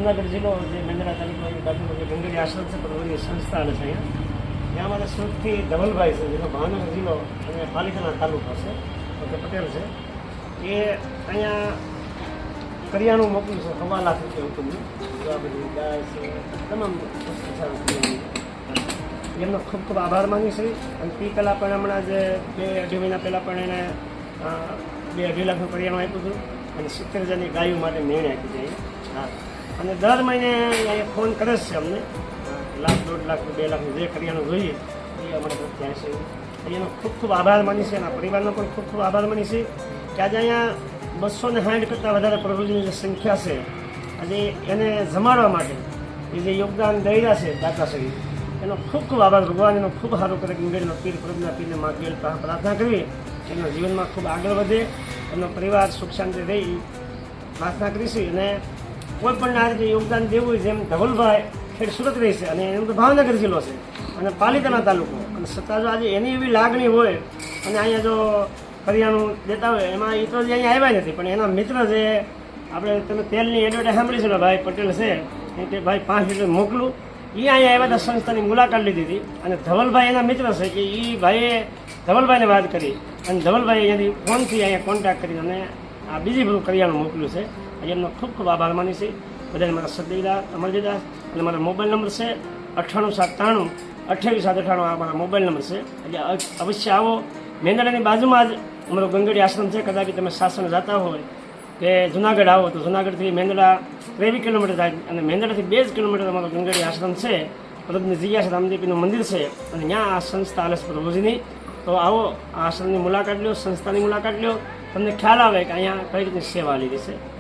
જુનાગઢ જિલ્લો જે મેંદરા તાલુકાની બાજુનો જે ગંગડી આશ્રમ છે પ્રભુની સંસ્થા છે અહીંયા ત્યાં અમારા સુરતથી ધવલભાઈ છે જેનો ભાવનગર જિલ્લો અને પાલિતાણા તાલુકો છે ઓકે પટેલ છે એ અહીંયા કરિયાણું મોકલ્યું છે 1.25 લાખ રૂપિયા હુકમનું આ બધી ગાય છે તમામ વસ્તુ છે એમનો ખૂબ ખૂબ આભાર માની છે અને તે કલા પણ હમણાં જે 2-2.5 મહિના પહેલાં પણ એને 2-2.5 લાખનું કરિયાણું આપ્યું હતું અને 70,000ની ગાયો માટે નિર્ણય આપ્યો છે હા અને દર મહિને અહીંયા ફોન કરે છે અમને 1 લાખ 1.5 લાખ 2 લાખનું જે કરિયાણું જોઈએ એ અમારે ત્યાં છે એનો ખૂબ ખૂબ આભાર માની છે એના પરિવારનો પણ ખૂબ ખૂબ આભાર માની છે કે આજે અહીંયા 260 કરતાં વધારે પ્રભુજીની જે સંખ્યા છે આજે એને જમાડવા માટે એ જે યોગદાન દઈ રહ્યા છે દાતાશ્રી એનો ખૂબ ખૂબ આભાર ભગવાન એનો ખૂબ સારું કરે ગંગેડીનો પીર પ્રભુના પીરને માગેલ પ્રાર્થના કરવી એના જીવનમાં ખૂબ આગળ વધે એમનો પરિવાર સુખ શાંતિ રહી પ્રાર્થના કરીશું અને કોઈ પણ આ રીતે યોગદાન દેવું હોય જેમ ધવલભાઈ ખેડ સુરત રહી છે અને એમ તો ભાવનગર જિલ્લો છે અને પાલિતાણા તાલુકો અને છતાં જો આજે એની એવી લાગણી હોય અને અહીંયા જો કરિયાણું દેતા હોય એમાં એ તો જે અહીંયા આવ્યા નથી પણ એના મિત્ર જે આપણે તમે તેલની એડવર્ટાઈઝ સાંભળી છે ભાઈ પટેલ છે એ કે ભાઈ 5 લીટર મોકલું એ અહીંયા આવ્યા હતા સંસ્થાની મુલાકાત લીધી હતી અને ધવલભાઈ એના મિત્ર છે કે એ ભાઈએ ધવલભાઈને વાત કરી અને ધવલભાઈ અહીંયાથી ફોનથી અહીંયા કોન્ટેક્ટ કરીને અને આ બીજી બધું કરિયાણું મોકલ્યું છે એમનો ખૂબ ખૂબ આભાર માની છે બધાને મારા સદૈવદાસ અમરજીદાસ અને મારા મોબાઈલ નંબર છે 9873 2898 આ મારા મોબાઈલ નંબર છે એટલે અવશ્ય આવો મેંદરાની બાજુમાં જ અમારો ગંગડી આશ્રમ છે કદાચ તમે સાસણ જતા હોય કે જુનાગઢ આવો તો જુનાગઢથી મેંદરા 23 કિલોમીટર થાય અને મેંદરાથી 2 જ કિલોમીટર અમારો ગંગડી આશ્રમ છે પ્રભુની જગ્યા છે રામદેવીનું મંદિર છે અને ત્યાં આ સંસ્થા આલસ પ્રભુજીની તો આવો આ આશ્રમની મુલાકાત લ્યો સંસ્થાની મુલાકાત લ્યો તમને ખ્યાલ આવે કે અહીંયા કઈ રીતની સેવા લીધી છે